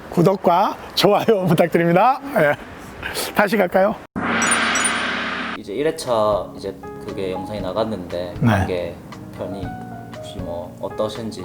구독과 좋아요 부탁드립니다. 예. 다시 갈까요? 이제 1회차 이제 그게 영상이 나갔는데 네. 관계 편이 혹시 뭐 어떠신지?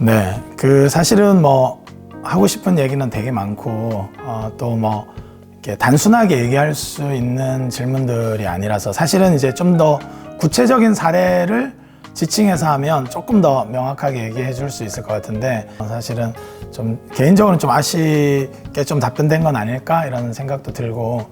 네, 그 사실은 뭐 하고 싶은 얘기는 되게 많고 또 뭐 이렇게 단순하게 얘기할 수 있는 질문들이 아니라서 사실은 이제 좀 더 구체적인 사례를 지칭해서 하면 조금 더 명확하게 얘기해 줄 수 있을 것 같은데 사실은 좀 개인적으로는 좀 아쉽게 좀 답변된 건 아닐까 이런 생각도 들고.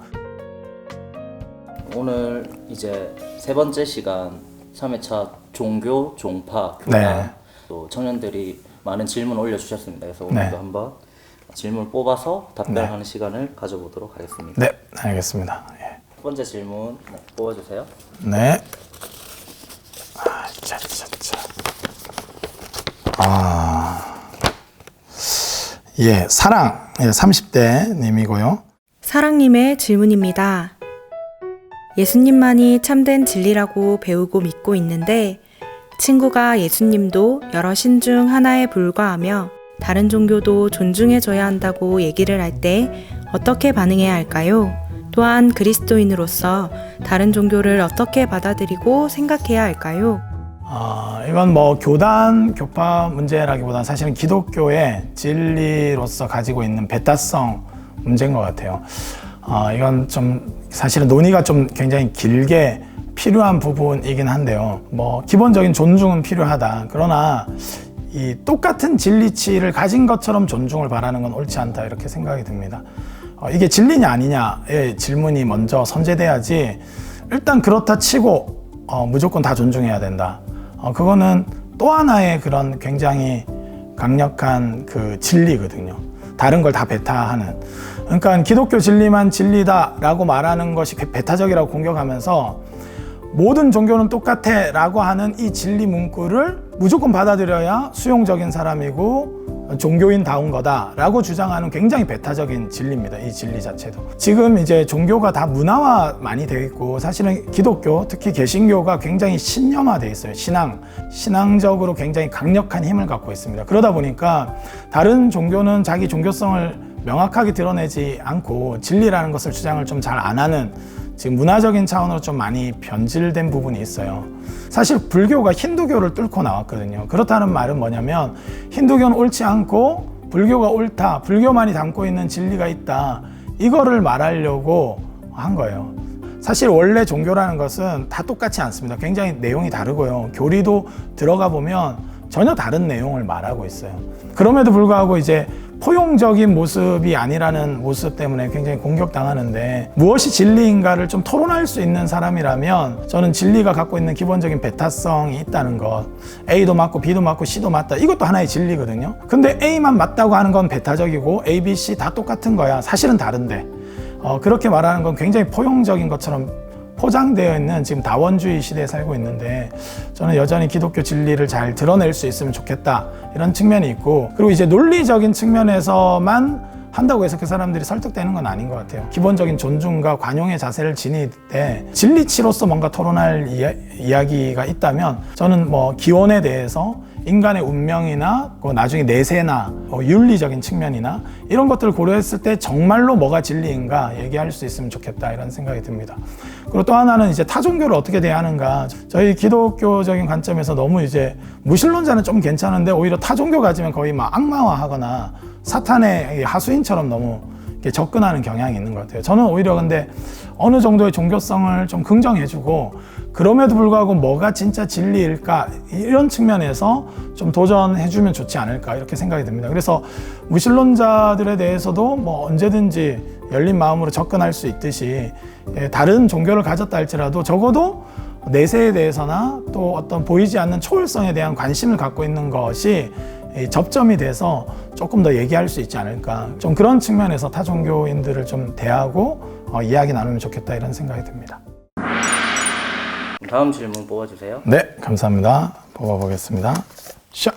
오늘 이제 세 번째 시간 3회차 종교, 종파, 교단 네. 또 청년들이 많은 질문 올려주셨습니다. 그래서 오늘도 네. 한번 질문을 뽑아서 답변하는 시간을 가져보도록 하겠습니다. 네, 알겠습니다. 예. 첫 번째 질문 뽑아주세요. 네. 예, 사랑 30대 님이고요. 사랑님의 질문입니다. 예수님만이 참된 진리라고 배우고 믿고 있는데 친구가 예수님도 여러 신 중 하나에 불과하며 다른 종교도 존중해줘야 한다고 얘기를 할 때 어떻게 반응해야 할까요? 또한 그리스도인으로서 다른 종교를 어떻게 받아들이고 생각해야 할까요? 이건 뭐 교단, 교파 문제라기보다는 사실은 기독교의 진리로서 가지고 있는 배타성 문제인 것 같아요. 이건 좀 사실은 논의가 좀 굉장히 길게 필요한 부분이긴 한데요. 뭐 기본적인 존중은 필요하다. 그러나 이 똑같은 진리치를 가진 것처럼 존중을 바라는 건 옳지 않다 이렇게 생각이 듭니다. 이게 진리냐 아니냐의 질문이 먼저 선제돼야지 일단 그렇다 치고 무조건 다 존중해야 된다. 그거는 또 하나의 그런 굉장히 강력한 그 진리거든요. 다른 걸 다 배타하는. 그러니까 기독교 진리만 진리다라고 말하는 것이 배타적이라고 공격하면서 모든 종교는 똑같아 라고 하는 이 진리 문구를 무조건 받아들여야 수용적인 사람이고 종교인다운 거다 라고 주장하는 굉장히 배타적인 진리입니다. 이 진리 자체도. 지금 이제 종교가 다 문화화 많이 되어 있고 사실은 기독교, 특히 개신교가 굉장히 신념화되어 있어요. 신앙적으로 굉장히 강력한 힘을 갖고 있습니다. 그러다 보니까 다른 종교는 자기 종교성을 명확하게 드러내지 않고 진리라는 것을 주장을 좀 잘 안 하는 지금 문화적인 차원으로 좀 많이 변질된 부분이 있어요. 사실 불교가 힌두교를 뚫고 나왔거든요. 그렇다는 말은 뭐냐면 힌두교는 옳지 않고 불교가 옳다, 불교만이 담고 있는 진리가 있다, 이거를 말하려고 한 거예요. 사실 원래 종교라는 것은 다 똑같지 않습니다. 굉장히 내용이 다르고요. 교리도 들어가 보면 전혀 다른 내용을 말하고 있어요. 그럼에도 불구하고 이제 포용적인 모습이 아니라는 모습 때문에 굉장히 공격당하는데 무엇이 진리인가를 좀 토론할 수 있는 사람이라면 저는 진리가 갖고 있는 기본적인 배타성이 있다는 것, A도 맞고 B도 맞고 C도 맞다, 이것도 하나의 진리거든요. 근데 A만 맞다고 하는 건 배타적이고 A, B, C 다 똑같은 거야. 사실은 다른데 그렇게 말하는 건 굉장히 포용적인 것처럼 포장되어 있는 지금 다원주의 시대에 살고 있는데 저는 여전히 기독교 진리를 잘 드러낼 수 있으면 좋겠다 이런 측면이 있고, 그리고 이제 논리적인 측면에서만 한다고 해서 그 사람들이 설득되는 건 아닌 것 같아요. 기본적인 존중과 관용의 자세를 지닐 때 진리치로서 뭔가 토론할 이야기가 있다면 저는 뭐 기원에 대해서 인간의 운명이나 나중에 내세나 윤리적인 측면이나 이런 것들을 고려했을 때 정말로 뭐가 진리인가 얘기할 수 있으면 좋겠다 이런 생각이 듭니다. 그리고 또 하나는 이제 타 종교를 어떻게 대하는가. 저희 기독교적인 관점에서 너무 이제 무신론자는 좀 괜찮은데 오히려 타 종교 가지면 거의 막 악마화하거나 사탄의 하수인처럼 너무 접근하는 경향이 있는 것 같아요. 저는 오히려 근데 어느 정도의 종교성을 좀 긍정해주고 그럼에도 불구하고 뭐가 진짜 진리일까 이런 측면에서 좀 도전해주면 좋지 않을까 이렇게 생각이 듭니다. 그래서 무신론자들에 대해서도 뭐 언제든지 열린 마음으로 접근할 수 있듯이 다른 종교를 가졌다 할지라도 적어도 내세에 대해서나 또 어떤 보이지 않는 초월성에 대한 관심을 갖고 있는 것이 접점이 돼서 조금 더 얘기할 수 있지 않을까, 좀 그런 측면에서 타 종교인들을 좀 대하고 이야기 나누면 좋겠다 이런 생각이 듭니다. 다음 질문 뽑아주세요. 네, 감사합니다. 뽑아보겠습니다. 샷.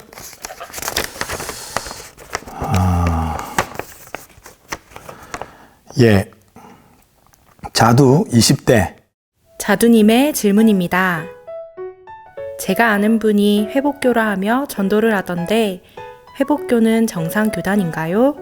예, 자두 20대. 자두님의 질문입니다. 제가 아는 분이 회복교라 하며 전도를 하던데 회복교는 정상 교단인가요?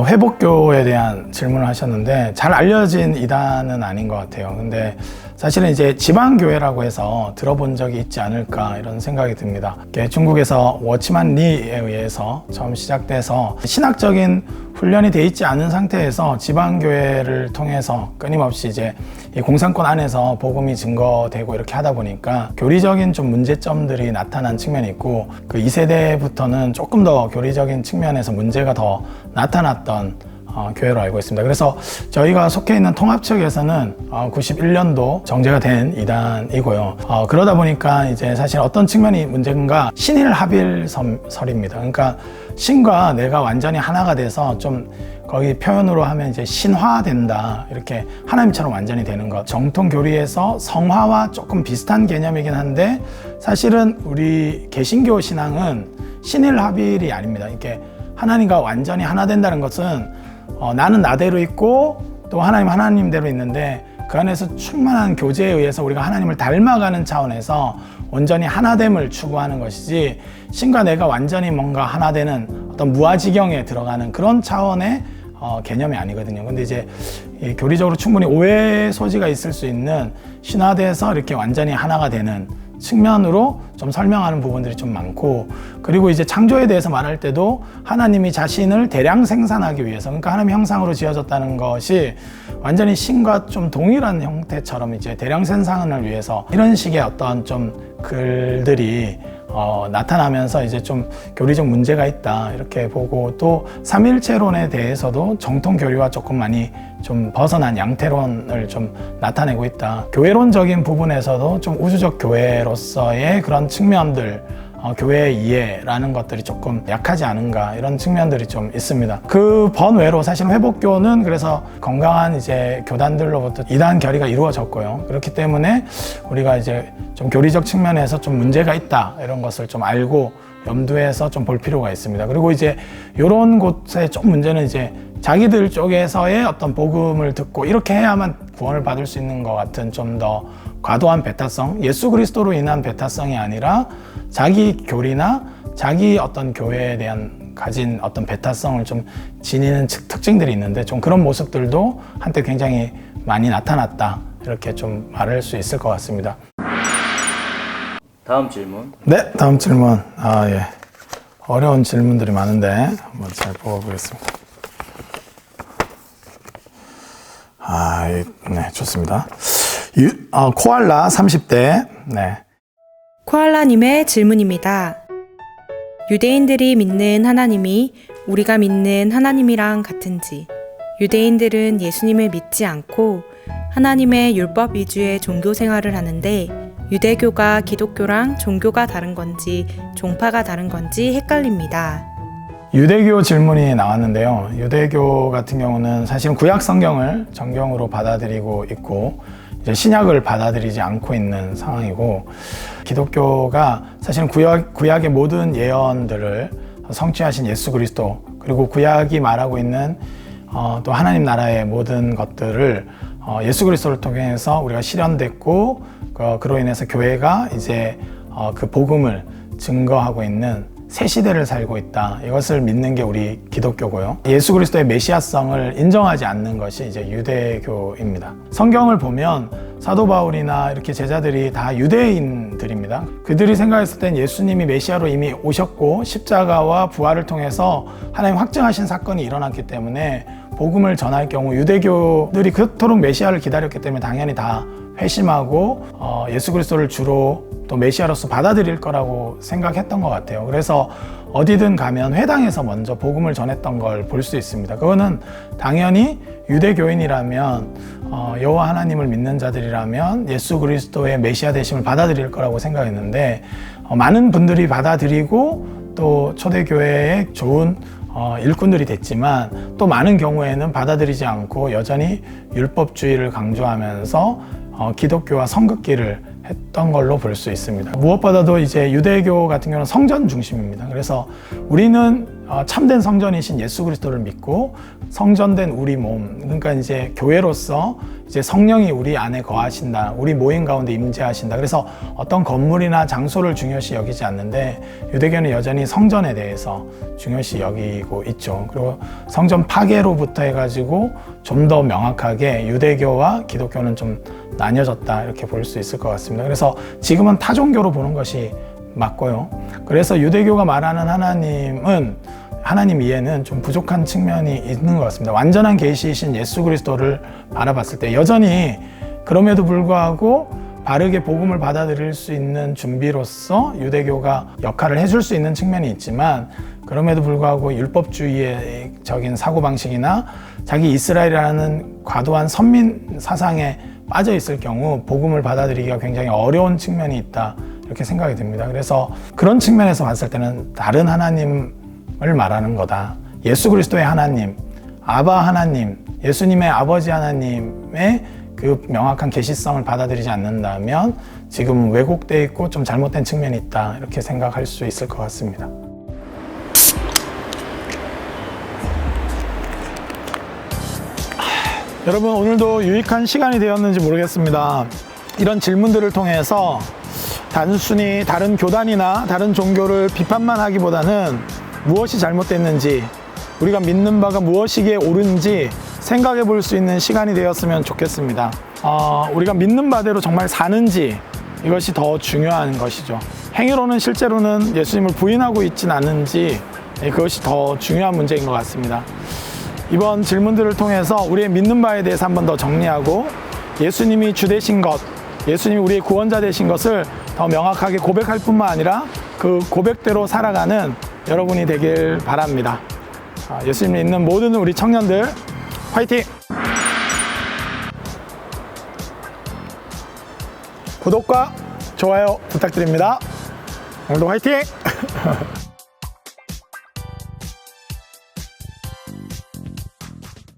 회복교에 대한 질문을 하셨는데 잘 알려진 이단은 아닌 것 같아요. 근데 사실은 이제 지방교회라고 해서 들어본 적이 있지 않을까 이런 생각이 듭니다. 중국에서 워치만 리에 의해서 처음 시작돼서 신학적인 훈련이 돼 있지 않은 상태에서 지방교회를 통해서 끊임없이 이제 이 공산권 안에서 복음이 증거되고 이렇게 하다 보니까 교리적인 좀 문제점들이 나타난 측면이 있고 그 2세대부터는 조금 더 교리적인 측면에서 문제가 더 나타났던 교회로 알고 있습니다. 그래서 저희가 속해 있는 통합 측에서는 91년도 정제가 된 이단이고요. 그러다 보니까 이제 사실 어떤 측면이 문제인가 신일합일설입니다. 그러니까 신과 내가 완전히 하나가 돼서 좀 거기 표현으로 하면 이제 신화된다. 이렇게 하나님처럼 완전히 되는 것. 정통 교리에서 성화와 조금 비슷한 개념이긴 한데 사실은 우리 개신교 신앙은 신일합일이 아닙니다. 이렇게 하나님과 완전히 하나 된다는 것은 나는 나대로 있고 또 하나님 하나님대로 있는데 그 안에서 충만한 교제에 의해서 우리가 하나님을 닮아가는 차원에서 온전히 하나됨을 추구하는 것이지 신과 내가 완전히 뭔가 하나 되는 어떤 무아지경에 들어가는 그런 차원의 개념이 아니거든요. 근데 이제 이 교리적으로 충분히 오해 소지가 있을 수 있는 신화돼서 이렇게 완전히 하나가 되는 측면으로 좀 설명하는 부분들이 좀 많고, 그리고 이제 창조에 대해서 말할 때도 하나님이 자신을 대량 생산하기 위해서, 그러니까 하나님 형상으로 지어졌다는 것이 완전히 신과 좀 동일한 형태처럼 이제 대량 생산을 위해서 이런 식의 어떤 좀 글들이 나타나면서 이제 좀 교리적 문제가 있다 이렇게 보고, 또 삼일체론에 대해서도 정통 교리와 조금 많이 좀 벗어난 양태론을 좀 나타내고 있다. 교회론적인 부분에서도 좀 우주적 교회로서의 그런 측면들, 교회의 이해라는 것들이 조금 약하지 않은가 이런 측면들이 좀 있습니다. 그 번외로 사실 회복교는 그래서 건강한 이제 교단들로부터 이단 결의가 이루어졌고요. 그렇기 때문에 우리가 이제 좀 교리적 측면에서 좀 문제가 있다 이런 것을 좀 알고 염두에서 좀 볼 필요가 있습니다. 그리고 이제 이런 곳에 좀 문제는 이제 자기들 쪽에서의 어떤 복음을 듣고 이렇게 해야만 구원을 받을 수 있는 것 같은 좀 더 과도한 배타성, 예수 그리스도로 인한 배타성이 아니라 자기 교리나 자기 어떤 교회에 대한 가진 어떤 배타성을 좀 지니는 특징들이 있는데 좀 그런 모습들도 한때 굉장히 많이 나타났다 이렇게 좀 말할 수 있을 것 같습니다. 다음 질문. 네, 다음 질문. 예. 어려운 질문들이 많은데 한번 잘 뽑아보겠습니다. 네, 좋습니다. 코알라 30대. 네. 코알라님의 질문입니다. 유대인들이 믿는 하나님이 우리가 믿는 하나님이랑 같은지, 유대인들은 예수님을 믿지 않고 하나님의 율법 위주의 종교 생활을 하는데 유대교가 기독교랑 종교가 다른 건지 종파가 다른 건지 헷갈립니다. 유대교 질문이 나왔는데요. 유대교 같은 경우는 사실은 구약 성경을 정경으로 받아들이고 있고 이제 신약을 받아들이지 않고 있는 상황이고, 기독교가 사실은 구약의 모든 예언들을 성취하신 예수 그리스도, 그리고 구약이 말하고 있는 또 하나님 나라의 모든 것들을 예수 그리스도를 통해서 우리가 실현됐고, 그로 인해서 교회가 이제 그 복음을 증거하고 있는 새 시대를 살고 있다. 이것을 믿는 게 우리 기독교고요. 예수 그리스도의 메시아성을 인정하지 않는 것이 이제 유대교입니다. 성경을 보면 사도 바울이나 이렇게 제자들이 다 유대인들입니다. 그들이 생각했을 땐 예수님이 메시아로 이미 오셨고 십자가와 부활을 통해서 하나님 확증하신 사건이 일어났기 때문에 복음을 전할 경우 유대교들이 그토록 메시아를 기다렸기 때문에 당연히 다 회심하고 예수 그리스도를 주로 또 메시아로서 받아들일 거라고 생각했던 것 같아요. 그래서 어디든 가면 회당에서 먼저 복음을 전했던 걸 볼 수 있습니다. 그거는 당연히 유대교인이라면 여호와 하나님을 믿는 자들이라면 예수 그리스도의 메시아 되심을 받아들일 거라고 생각했는데 많은 분들이 받아들이고 또 초대교회의 좋은 일꾼들이 됐지만 또 많은 경우에는 받아들이지 않고 여전히 율법주의를 강조하면서 기독교와 성극기를 했던 걸로 볼 수 있습니다. 무엇보다도 이제 유대교 같은 경우는 성전 중심입니다. 그래서 우리는 참된 성전이신 예수 그리스도를 믿고 성전된 우리 몸, 그러니까 이제 교회로서 이제 성령이 우리 안에 거하신다, 우리 모임 가운데 임재하신다. 그래서 어떤 건물이나 장소를 중요시 여기지 않는데 유대교는 여전히 성전에 대해서 중요시 여기고 있죠. 그리고 성전 파괴로부터 해가지고 좀 더 명확하게 유대교와 기독교는 좀 나뉘어졌다 이렇게 볼 수 있을 것 같습니다. 그래서 지금은 타종교로 보는 것이 맞고요. 그래서 유대교가 말하는 하나님 이해는 좀 부족한 측면이 있는 것 같습니다. 완전한 계시이신 예수 그리스도를 바라봤을 때 여전히 그럼에도 불구하고 바르게 복음을 받아들일 수 있는 준비로서 유대교가 역할을 해줄 수 있는 측면이 있지만 그럼에도 불구하고 율법주의적인 사고방식이나 자기 이스라엘이라는 과도한 선민 사상에 빠져 있을 경우 복음을 받아들이기가 굉장히 어려운 측면이 있다 이렇게 생각이 듭니다. 그래서 그런 측면에서 봤을 때는 다른 하나님을 말하는 거다. 예수 그리스도의 하나님, 아바 하나님, 예수님의 아버지 하나님의 그 명확한 계시성을 받아들이지 않는다면 지금 왜곡되어 있고 좀 잘못된 측면이 있다 이렇게 생각할 수 있을 것 같습니다. 여러분 오늘도 유익한 시간이 되었는지 모르겠습니다. 이런 질문들을 통해서 단순히 다른 교단이나 다른 종교를 비판만 하기보다는 무엇이 잘못됐는지 우리가 믿는 바가 무엇이기에 옳은지 생각해 볼 수 있는 시간이 되었으면 좋겠습니다. 우리가 믿는 바대로 정말 사는지 이것이 더 중요한 것이죠. 행위로는 실제로는 예수님을 부인하고 있진 않은지 그것이 더 중요한 문제인 것 같습니다. 이번 질문들을 통해서 우리의 믿는 바에 대해서 한 번 더 정리하고 예수님이 주 되신 것, 예수님이 우리의 구원자 되신 것을 더 명확하게 고백할 뿐만 아니라 그 고백대로 살아가는 여러분이 되길 바랍니다. 예수님 믿는 모든 우리 청년들 화이팅! 구독과 좋아요 부탁드립니다. 오늘도 화이팅!